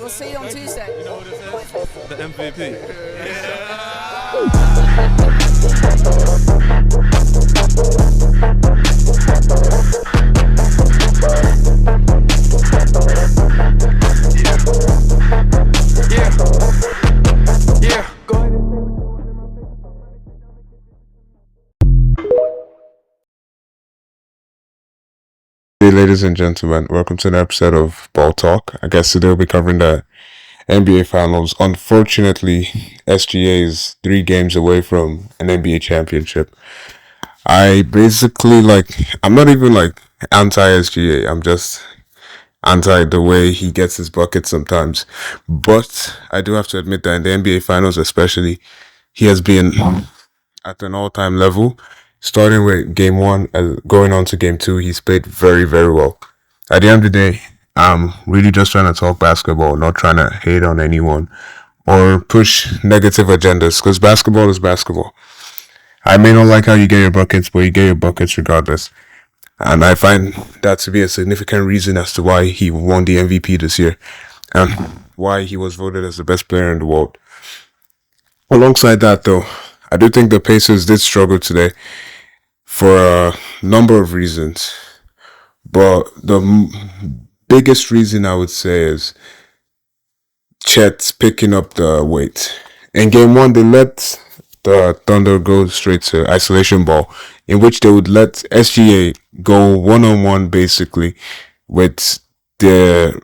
We'll see you on Tuesday. You know what this is? The MVP. Yeah. Go ahead. Hey, ladies and gentlemen, welcome to an episode of Ball Talk. I guess today we'll be covering the NBA Finals. Unfortunately, SGA is 3 games away from an NBA championship. I basically I'm not even anti SGA. I'm just anti the way he gets his buckets sometimes. But I do have to admit that in the NBA Finals, especially, he has been at an all-time level. Starting with game one, going on to game two, he's played very, very well. At the end of the day, I'm really just trying to talk basketball, not trying to hate on anyone or push negative agendas, because basketball is basketball. I may not like how you get your buckets, but you get your buckets regardless. And I find that to be a significant reason as to why he won the MVP this year and why he was voted as the best player in the world. Alongside that, though, I do think the Pacers did struggle today for a number of reasons. But the biggest reason I would say is Chet picking up the weight. In game one, they let the Thunder go straight to isolation ball, in which they would let SGA go one-on-one basically with the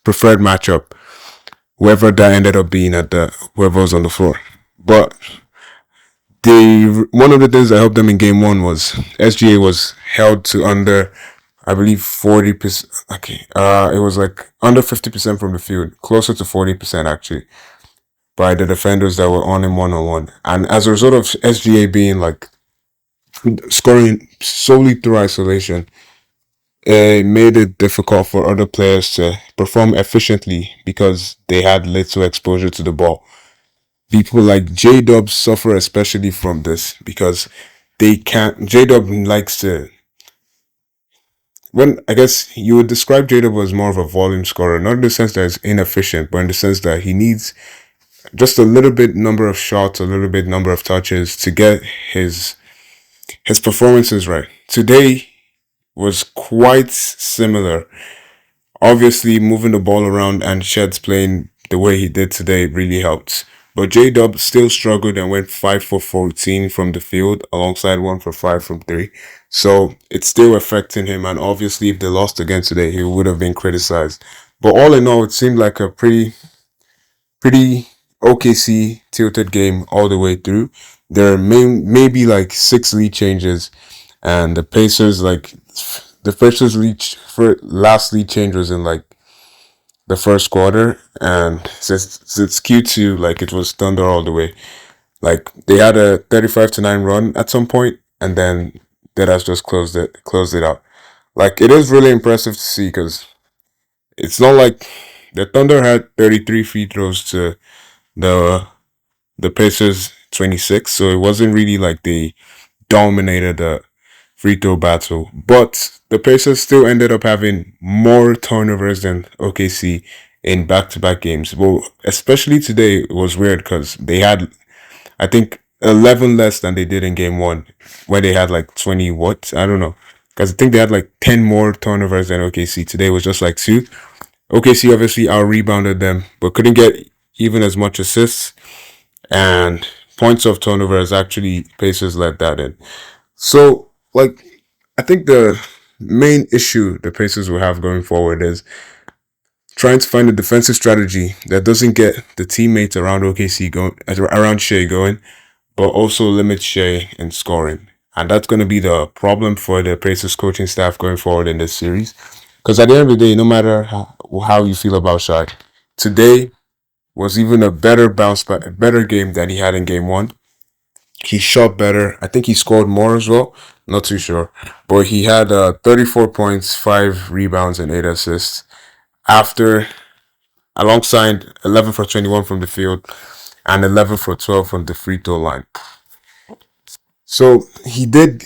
preferred matchup, whoever that ended up being whoever was on the floor. But one of the things that helped them in game one was SGA was held to under, I believe, 40%. Okay, it was like under 50% from the field, closer to 40% actually, by the defenders that were on him one-on-one. And as a result of SGA being scoring solely through isolation, it made it difficult for other players to perform efficiently because they had little exposure to the ball. People like J-Dub suffer especially from this because they can't. J-Dub likes to. I guess you would describe J-Dub as more of a volume scorer, not in the sense that he's inefficient, but in the sense that he needs just a little bit number of shots, a little bit number of touches to get his performances right. Today was quite similar. Obviously, moving the ball around and Shed's playing the way he did today really helped. But J-Dub still struggled and went 5 for 14 from the field alongside 1 for 5 from 3. So it's still affecting him. And obviously, if they lost again today, he would have been criticized. But all in all, it seemed like a pretty OKC tilted game all the way through. There are maybe 6 lead changes. And the Pacers, last lead change was in the first quarter, and since it's Q2, it was Thunder all the way. They had a 35-9 run at some point, and then Deadass just closed it out. It is really impressive to see because it's not like the Thunder had 33 free throws to the Pacers 26, so it wasn't really like they dominated the free throw battle. But the Pacers still ended up having more turnovers than OKC in back-to-back games. Well, especially today, it was weird because they had, I think, 11 less than they did in game one, where they had 20 what? I don't know. Because I think they had 10 more turnovers than OKC. Today was just 2. OKC obviously out-rebounded them, but couldn't get even as much assists. And points of turnovers, actually, Pacers let that in. So, I think the main issue the Pacers will have going forward is trying to find a defensive strategy that doesn't get the teammates around OKC going, around Shea going, but also limits Shea in scoring. And that's going to be the problem for the Pacers coaching staff going forward in this series. Because at the end of the day, no matter how you feel about Shai, today was even a better bounce back, a better game than he had in game one. He shot better. I think he scored more as well. Not too sure. But he had 34 points, 5 rebounds, and 8 assists. Alongside 11 for 21 from the field and 11 for 12 from the free throw line. So he did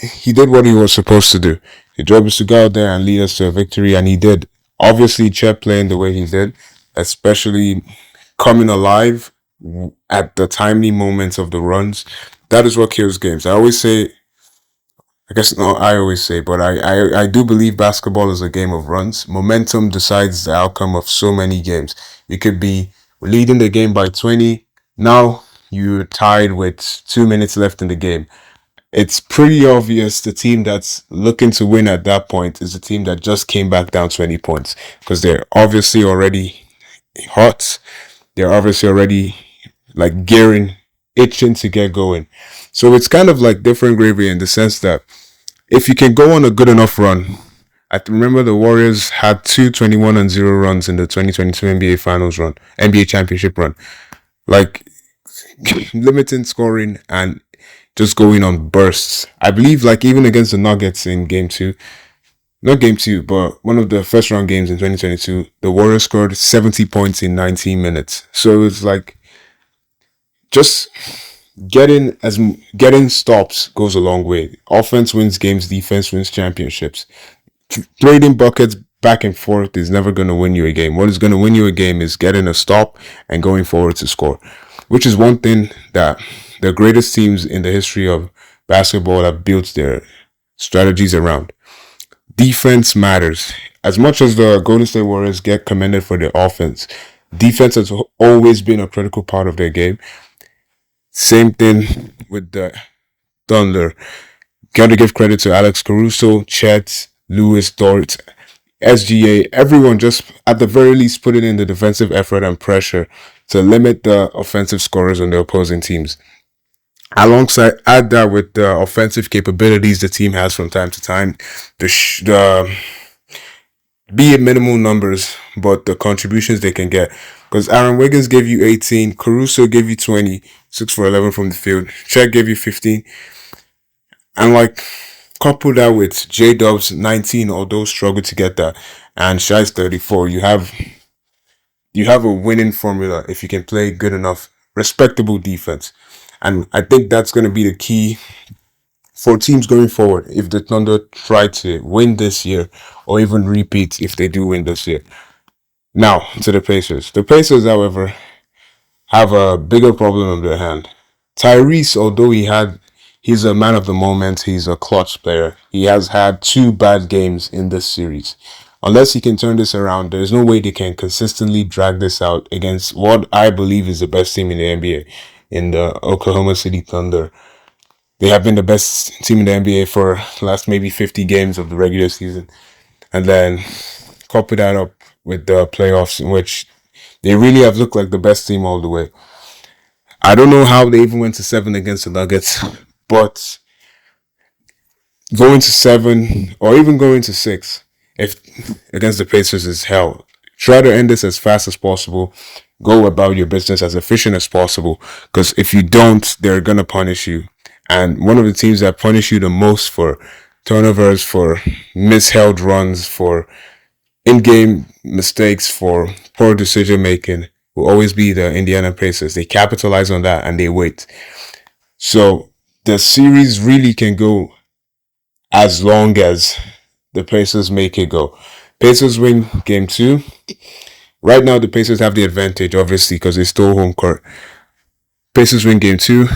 what he was supposed to do. His job is to go out there and lead us to a victory, and he did. Obviously, Chet playing the way he did especially coming alive at the timely moments of the runs. That is what kills games. I guess no, I always say, but I do believe basketball is a game of runs. Momentum decides the outcome of so many games. You could be leading the game by 20. Now you're tied with 2 minutes left in the game. It's pretty obvious the team that's looking to win at that point is the team that just came back down 20 points because they're obviously already hot. They're obviously already like gearing, itching to get going. So it's kind of like different gravy in the sense that if you can go on a good enough run, I remember the Warriors had two 21-0 runs in the 2022 NBA Finals run, NBA Championship run. Like limiting scoring and just going on bursts. I believe like even against the Nuggets in game two, not game two, but one of the first round games in 2022, the Warriors scored 70 points in 19 minutes. So it's like just getting stops goes a long way. Offense wins games, defense wins championships. Trading buckets back and forth is never going to win you a game. What is going to win you a game is getting a stop and going forward to score, which is one thing that the greatest teams in the history of basketball have built their strategies around. Defense matters. As much as the Golden State Warriors get commended for their offense, defense has always been a critical part of their game. Same thing with the Thunder. Gotta give credit to Alex Caruso, Chet, Lewis, Dort, SGA, everyone just at the very least putting in the defensive effort and pressure to limit the offensive scorers on the opposing teams. Alongside, add that with the offensive capabilities the team has from time to time, the be it minimal numbers, but the contributions they can get. Because Aaron Wiggins gave you 18, Caruso gave you 20, 6 for 11 from the field, Chet gave you 15, and like couple that with J Dub's 19, although struggled to get that, and Shai's 34. You have a winning formula if you can play good enough, respectable defense. And I think that's going to be the key for teams going forward if the Thunder try to win this year or even repeat if they do win this year. Now, to the Pacers. The Pacers, however, have a bigger problem on their hand. Tyrese, although he's a man of the moment, he's a clutch player. He has had two bad games in this series. Unless he can turn this around, there's no way they can consistently drag this out against what I believe is the best team in the NBA, in the Oklahoma City Thunder. They have been the best team in the NBA for the last maybe 50 games of the regular season. And then couple that up with the playoffs in which they really have looked like the best team all the way. I don't know how they even went to 7 against the Nuggets, but going to 7 or even going to 6 if against the Pacers is hell. Try to end this as fast as possible. Go about your business as efficient as possible, because if you don't, they're gonna punish you. And one of the teams that punish you the most for turnovers, for misheld runs, for in-game mistakes, for poor decision making will always be the Indiana Pacers. They capitalize on that and they wait. So the series really can go as long as the Pacers make it go. Pacers win game 2. Right now the Pacers have the advantage, obviously, because they stole home court. Pacers win game 2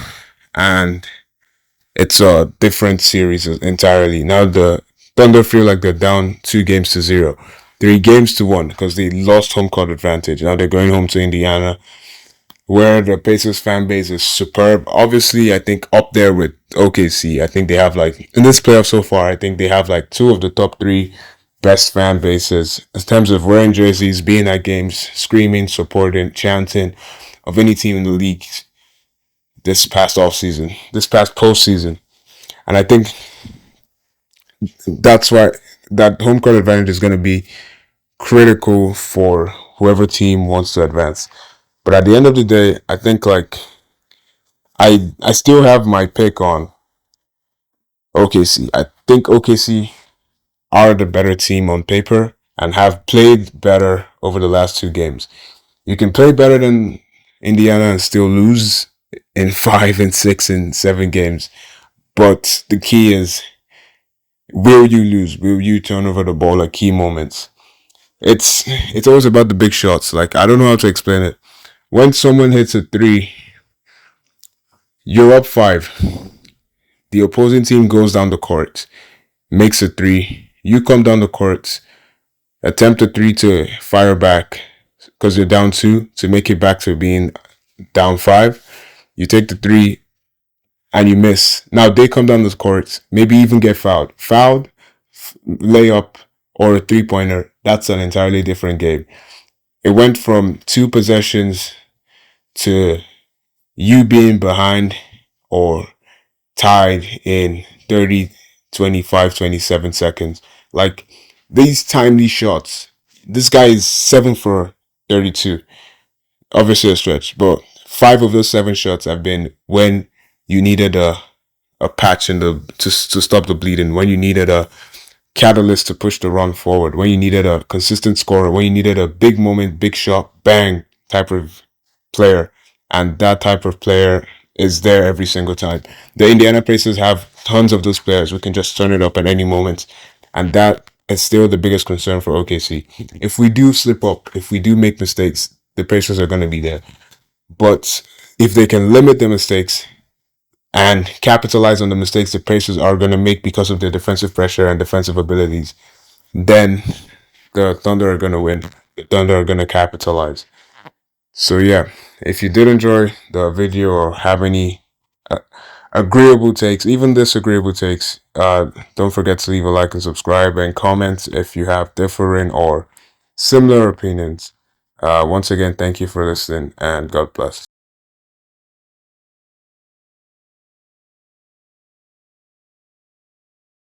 and it's a different series entirely. Now the Thunder feel like they're down 2-0, 3-1 because they lost home court advantage. Now they're going home to Indiana, where the Pacers fan base is superb. Obviously, I think up there with OKC. I think they have like, in this playoff so far, I think they have like 2 of the top 3 best fan bases in terms of wearing jerseys, being at games, screaming, supporting, chanting of any team in the league this past postseason. And I think that's why that home court advantage is going to be critical for whoever team wants to advance. But at the end of the day, I think like I still have my pick on OKC. I think OKC are the better team on paper and have played better over the last 2 games. You can play better than Indiana and still lose in 5 and 6 and 7 games. But the key is, will you lose? Will you turn over the ball at key moments? it's always about the big shots. Like, I don't know how to explain it. When someone hits a three, you're up five. The opposing team goes down the court, makes a three. You come down the court, attempt a three to fire back because you're down two to make it back to being down five. You take the three and you miss. Now they come down the court, maybe even get fouled. Fouled, layup, or a 3-pointer. That's an entirely different game. It went from two possessions to you being behind or tied in 30, 25, 27 seconds. Like, these timely shots. This guy is 7 for 32. Obviously a stretch, but 5 of those 7 shots have been when you needed a patch in the to stop the bleeding, when you needed a catalyst to push the run forward, when you needed a consistent scorer, when you needed a big moment, big shot, bang type of player. And that type of player is there every single time. The Indiana Pacers have tons of those players who can just turn it up at any moment. And that is still the biggest concern for OKC. If we do slip up, if we do make mistakes, the Pacers are going to be there. But if they can limit the mistakes and capitalize on the mistakes the Pacers are going to make because of their defensive pressure and defensive abilities, then the Thunder are going to win. The Thunder are going to capitalize. So yeah, if you did enjoy the video or have any agreeable takes, even disagreeable takes, don't forget to leave a like and subscribe and comment if you have differing or similar opinions. Once again, thank you for listening and God bless.